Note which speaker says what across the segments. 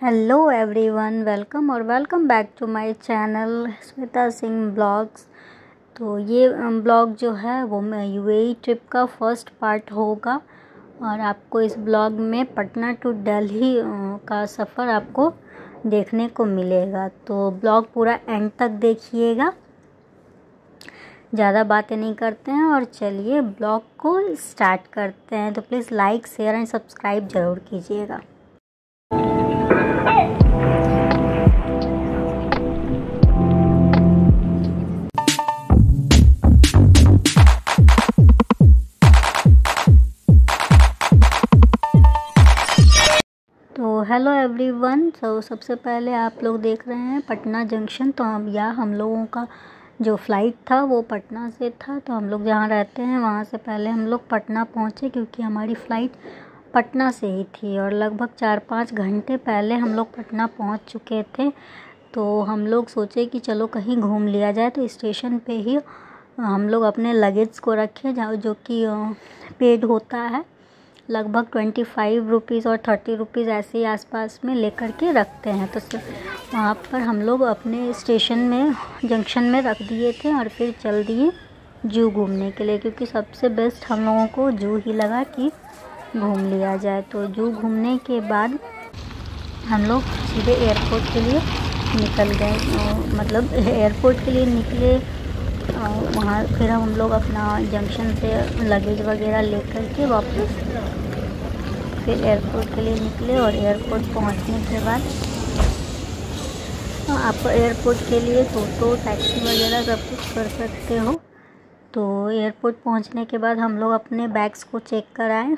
Speaker 1: Hello everyone, welcome back to my channel Smita Singh vlogs. तो ये vlog जो है वो मैं यूएई ट्रिप का फर्स्ट पार्ट होगा और आपको इस ब्लॉग में पटना टू दिल्ली का सफ़र आपको देखने को मिलेगा। तो ब्लॉग पूरा एंड तक देखिएगा। ज़्यादा बातें नहीं करते हैं और चलिए ब्लॉग को स्टार्ट करते हैं। तो please like, share and subscribe ज़रूर कीजिएगा। तो हेलो एवरीवन। तो सबसे पहले आप लोग देख रहे हैं पटना जंक्शन। तो हम लोगों का जो फ़्लाइट था वो पटना से था। तो हम लोग जहाँ रहते हैं वहाँ से पहले हम लोग पटना पहुँचे क्योंकि हमारी फ़्लाइट पटना से ही थी और लगभग 4-5 घंटे पहले हम लोग पटना पहुँच चुके थे। तो हम लोग सोचे कि चलो कहीं घूम लिया जाए। तो स्टेशन पे ही हम लोग अपने लगेज को रखे जो कि पेड होता है। लगभग 25 रुपीज़ और 30 रुपीज़ ऐसे ही आसपास में लेकर के रखते हैं। तो वहाँ पर हम लोग अपने स्टेशन में जंक्शन में रख दिए थे और फिर चल दिए जू घूमने के लिए, क्योंकि सबसे बेस्ट हम लोगों को जू ही लगा कि घूम लिया जाए। तो जू घूमने के बाद हम लोग सीधे एयरपोर्ट के लिए निकल गए। मतलब एयरपोर्ट के लिए निकले। वहाँ फिर हम लोग अपना जंक्शन से लगेज वगैरह लेकर के वापस फिर एयरपोर्ट के लिए निकले। और एयरपोर्ट पहुँचने के बाद आप एयरपोर्ट के लिए टोटो, टैक्सी वगैरह सब कुछ कर सकते हो। तो एयरपोर्ट पहुँचने के बाद हम लोग अपने बैग्स को चेक कराएं,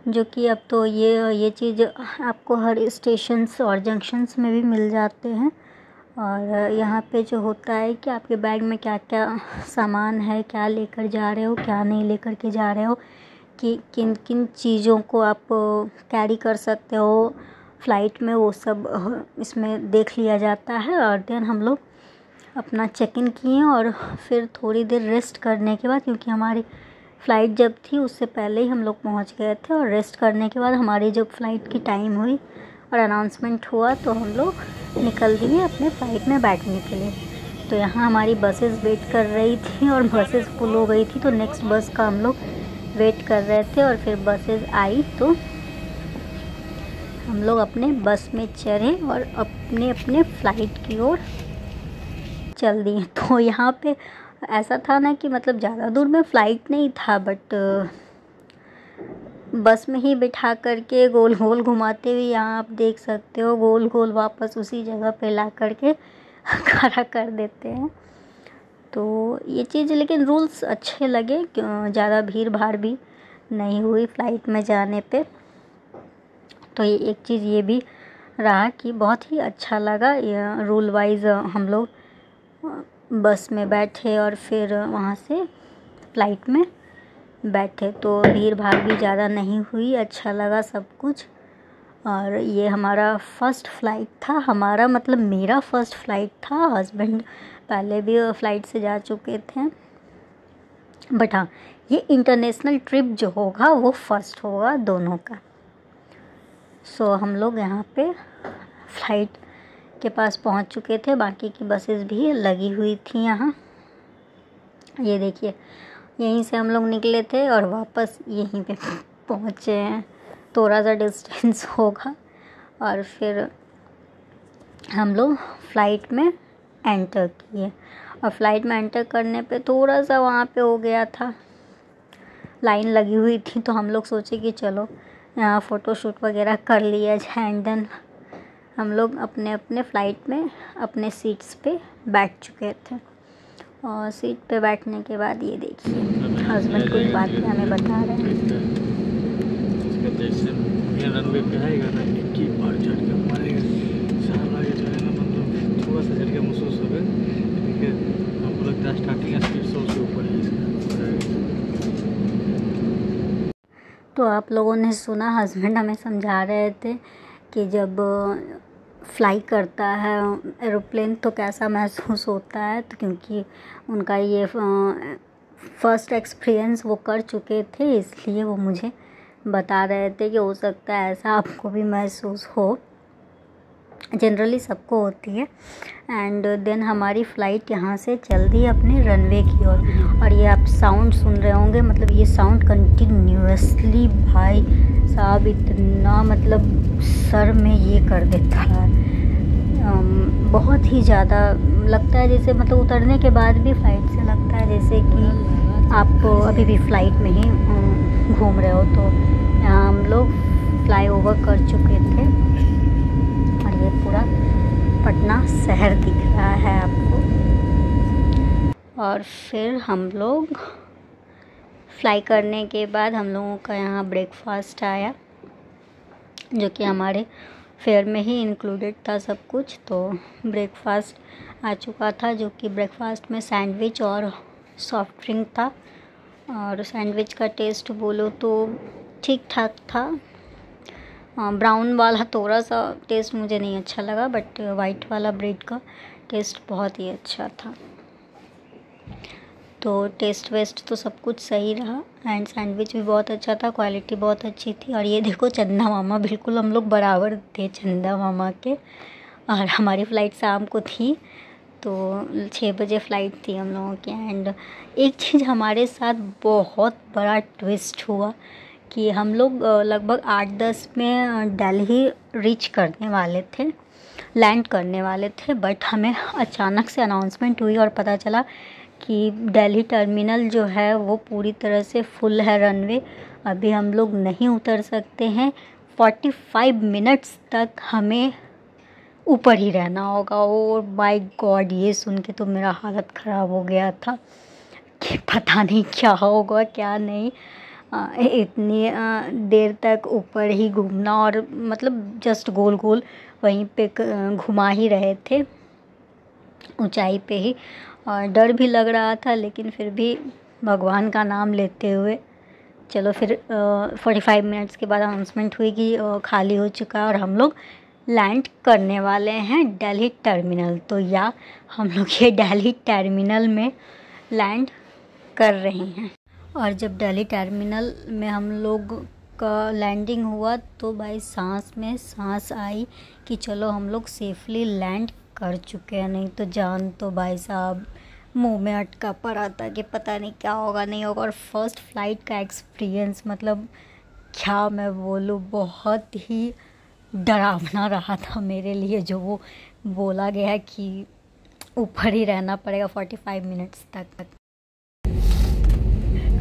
Speaker 1: जो कि अब तो ये चीज़ आपको हर स्टेशंस और जंक्शंस में भी मिल जाते हैं। और यहाँ पे जो होता है कि आपके बैग में क्या क्या सामान है, क्या लेकर जा रहे हो, क्या नहीं लेकर के जा रहे हो, कि किन किन चीज़ों को आप कैरी कर सकते हो फ़्लाइट में, वो सब इसमें देख लिया जाता है। और देन हम लोग अपना चेक इन किए और फिर थोड़ी देर रेस्ट करने के बाद, क्योंकि हमारी फ़्लाइट जब थी उससे पहले ही हम लोग पहुँच गए थे, और रेस्ट करने के बाद हमारी जब फ़्लाइट की टाइम हुई और अनाउंसमेंट हुआ तो हम लोग निकल दिए अपने फ़्लाइट में बैठने के लिए। तो यहाँ हमारी बसेस वेट कर रही थी और बसेस फुल हो गई थी। तो नेक्स्ट बस का हम लोग वेट कर रहे थे और फिर बसेस आई तो हम लोग अपने बस में चढ़े और अपने अपने फ़्लाइट की ओर चल दिए। तो यहाँ पे ऐसा था ना कि मतलब ज़्यादा दूर में फ़्लाइट नहीं था, बट बस में ही बिठा करके गोल गोल घुमाते हुए, यहाँ आप देख सकते हो गोल गोल वापस उसी जगह पे ला करके खड़ा कर देते हैं। तो ये चीज़, लेकिन रूल्स अच्छे लगे, ज़्यादा भीड़ भाड़ भी नहीं हुई फ़्लाइट में जाने पे। तो ये एक चीज़ ये भी रहा कि बहुत ही अच्छा लगा। रूल वाइज हम लोग बस में बैठे और फिर वहाँ से फ़्लाइट में बैठे, तो भीड़ भाड़ भी ज़्यादा नहीं हुई, अच्छा लगा सब कुछ। और ये हमारा फ़र्स्ट फ़्लाइट था, हमारा मतलब मेरा फ़र्स्ट फ़्लाइट था। हस्बैंड पहले भी फ़्लाइट से जा चुके थे, बट हाँ, ये इंटरनेशनल ट्रिप जो होगा वो फ़र्स्ट होगा दोनों का। सो हम लोग यहाँ पे फ़्लाइट के पास पहुँच चुके थे, बाकी की बसेस भी लगी हुई थी यहाँ। ये देखिए, यहीं से हम लोग निकले थे और वापस यहीं पे पहुँचे हैं। थोड़ा सा डिस्टेंस होगा और फिर हम लोग फ़्लाइट में एंटर किए। और फ़्लाइट में एंटर करने पे थोड़ा सा वहाँ पे हो गया था, लाइन लगी हुई थी। तो हम लोग सोचे कि चलो यहाँ फ़ोटोशूट वगैरह कर लिया जाए। एंड देन हम लोग अपने अपने फ़्लाइट में अपने सीट्स पे बैठ चुके थे। और सीट पे बैठने के बाद ये देखिए हस्बैंड कुछ बातें हमें बता रहे हैं।
Speaker 2: रनवे पे आएगा ना, एक ही बार झटका मारेगा, सारा ये जो है ना, मतलब थोड़ा सा झटका महसूस होगा। ठीक है, हमको लगता है स्टार्टिंग स्पीड 100 से ऊपर है इसका।
Speaker 1: तो आप लोगों ने सुना, हस्बैंड हमें समझा रहे थे कि जब फ्लाई करता है एरोप्लेन तो कैसा महसूस होता है। तो क्योंकि उनका ये फर्स्ट एक्सपीरियंस वो कर चुके थे, इसलिए वो मुझे बता रहे थे कि हो सकता है ऐसा आपको भी महसूस हो। जनरली सबको होती है। एंड देन हमारी फ़्लाइट यहाँ से चल दी अपने रनवे की ओर। और ये आप साउंड सुन रहे होंगे, मतलब ये साउंड कंटिन्यूअसली भाई साहब इतना मतलब सर में ये कर देता है, बहुत ही ज़्यादा लगता है जैसे मतलब उतरने के बाद भी फ़्लाइट से लगता है जैसे कि आप अभी भी फ़्लाइट में ही घूम रहे हो। तो यहाँ हम लोग फ्लाई ओवर कर चुके थे और ये पूरा पटना शहर दिख रहा है आपको। और फिर हम लोग फ्लाई करने के बाद हम लोगों का यहाँ ब्रेकफास्ट आया, जो कि हमारे फेयर में ही इंक्लूडेड था सब कुछ। तो ब्रेकफास्ट आ चुका था, जो कि ब्रेकफास्ट में सैंडविच और सॉफ्ट ड्रिंक था। और सैंडविच का टेस्ट बोलो तो ठीक ठाक था। ब्राउन वाला थोड़ा सा टेस्ट मुझे नहीं अच्छा लगा, बट वाइट वाला ब्रेड का टेस्ट बहुत ही अच्छा था। तो टेस्ट वेस्ट तो सब कुछ सही रहा एंड सैंडविच भी बहुत अच्छा था, क्वालिटी बहुत अच्छी थी। और ये देखो चंदा मामा, बिल्कुल हम लोग बराबर थे चंदा मामा के। और हमारी फ़्लाइट शाम को थी, तो 6 बजे फ़्लाइट थी हम लोगों की। एंड एक चीज़ हमारे साथ बहुत बड़ा ट्विस्ट हुआ कि हम लोग लगभग 8-10 में दिल्ली रीच करने वाले थे, लैंड करने वाले थे। बट हमें अचानक से अनाउंसमेंट हुई और पता चला कि दिल्ली टर्मिनल जो है वो पूरी तरह से फुल है रनवे, अभी हम लोग नहीं उतर सकते हैं। 45 मिनट्स तक हमें ऊपर ही रहना होगा। और माय गॉड, ये सुन के तो मेरा हालत ख़राब हो गया था कि पता नहीं क्या होगा क्या नहीं। इतनी देर तक ऊपर ही घूमना और मतलब जस्ट गोल गोल वहीं पे घुमा ही रहे थे ऊंचाई पे ही। और डर भी लग रहा था, लेकिन फिर भी भगवान का नाम लेते हुए चलो फिर 45 मिनट्स के बाद अनाउंसमेंट हुई कि खाली हो चुका है और हम लोग लैंड करने वाले हैं दिल्ली टर्मिनल। तो या हम लोग ये दिल्ली टर्मिनल में लैंड कर रहे हैं। और जब दिल्ली टर्मिनल में हम लोग का लैंडिंग हुआ तो भाई सांस में सांस आई कि चलो हम लोग सेफली लैंड कर चुके हैं। नहीं तो जान तो भाई साहब मुंह में अटका पड़ा था कि पता नहीं क्या होगा नहीं होगा। और फर्स्ट फ्लाइट का एक्सपीरियंस मतलब क्या मैं बोलूँ, बहुत ही डरावना रहा था मेरे लिए, जो वो बोला गया कि ऊपर ही रहना पड़ेगा 45 मिनट्स तक।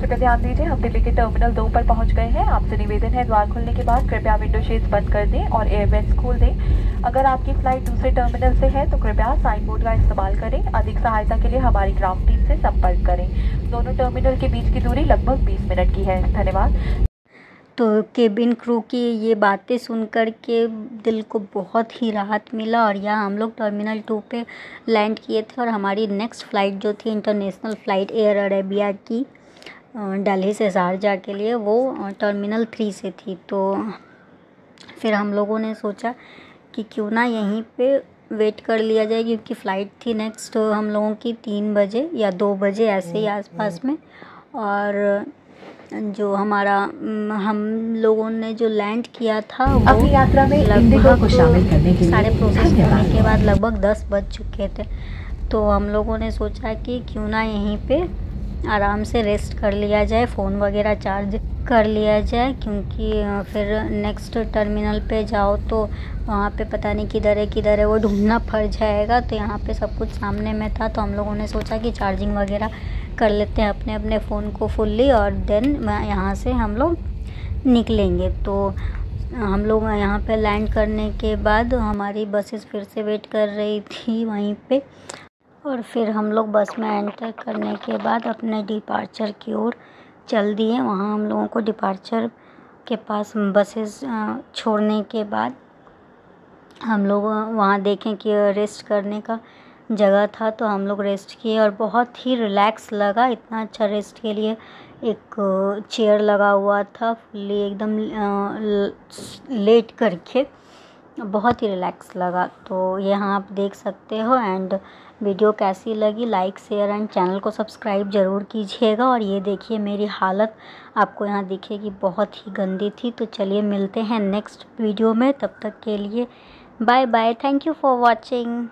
Speaker 3: कृपया ध्यान दीजिए, हम दिल्ली के टर्मिनल 2 पर पहुंच गए हैं। आपसे निवेदन है द्वार खुलने के बाद कृपया विंडो शेड्स बंद कर दें और एयरवेंट्स खोल दें। अगर आपकी फ्लाइट दूसरे टर्मिनल से है तो कृपया साइन बोर्ड का इस्तेमाल करें। अधिक सहायता के लिए हमारी ग्राउंड टीम से संपर्क करें। दोनों टर्मिनल के बीच की दूरी लगभग 20 मिनट की है। धन्यवाद।
Speaker 1: तो केबिन क्रू की ये बातें सुनकर के दिल को बहुत ही राहत मिला। और यहाँ हम लोग टर्मिनल 2 पे लैंड किए थे और हमारी नेक्स्ट फ़्लाइट जो थी इंटरनेशनल फ़्लाइट एयर अरेबिया की दिल्ली से शारजाह के लिए, वो टर्मिनल 3 से थी। तो फिर हम लोगों ने सोचा कि क्यों ना यहीं पे वेट कर लिया जाए, क्योंकि फ़्लाइट थी नेक्स्ट हम लोगों की 3 बजे या 2 बजे ऐसे ही आसपास में। और जो हमारा हम लोगों ने जो लैंड किया था वो
Speaker 3: अपनी यात्रा में इंडिगो को शामिल करने के लिए
Speaker 1: सारे प्रोसेस करने के बाद लगभग 10 बज चुके थे। तो हम लोगों ने सोचा कि क्यों ना यहीं पे आराम से रेस्ट कर लिया जाए, फ़ोन वगैरह चार्ज कर लिया जाए, क्योंकि फिर नेक्स्ट टर्मिनल पे जाओ तो वहाँ पे पता नहीं किधर है वो ढूंढना पड़ जाएगा। तो यहाँ पे सब कुछ सामने में था, तो हम लोगों ने सोचा कि चार्जिंग वगैरह कर लेते हैं अपने अपने फ़ोन को फुल्ली और देन यहाँ से हम लोग निकलेंगे। तो हम लोग यहाँ पे लैंड करने के बाद हमारी बसेस फिर से वेट कर रही थी वहीं पे। और फिर हम लोग बस में एंटर करने के बाद अपने डिपार्चर की ओर चल दिए। वहाँ हम लोगों को डिपार्चर के पास बसेस छोड़ने के बाद हम लोग वहाँ देखें कि रेस्ट करने का जगह था, तो हम लोग रेस्ट किए और बहुत ही रिलैक्स लगा। इतना अच्छा रेस्ट के लिए एक चेयर लगा हुआ था फुल्ली एकदम लेट करके, बहुत ही रिलैक्स लगा। तो यहाँ आप देख सकते हो। एंड वीडियो कैसी लगी लाइक शेयर एंड चैनल को सब्सक्राइब ज़रूर कीजिएगा। और ये देखिए मेरी हालत आपको यहाँ दिखेगी, बहुत ही गंदी थी। तो चलिए मिलते हैं नेक्स्ट वीडियो में, तब तक के लिए bye bye, thank you for watching.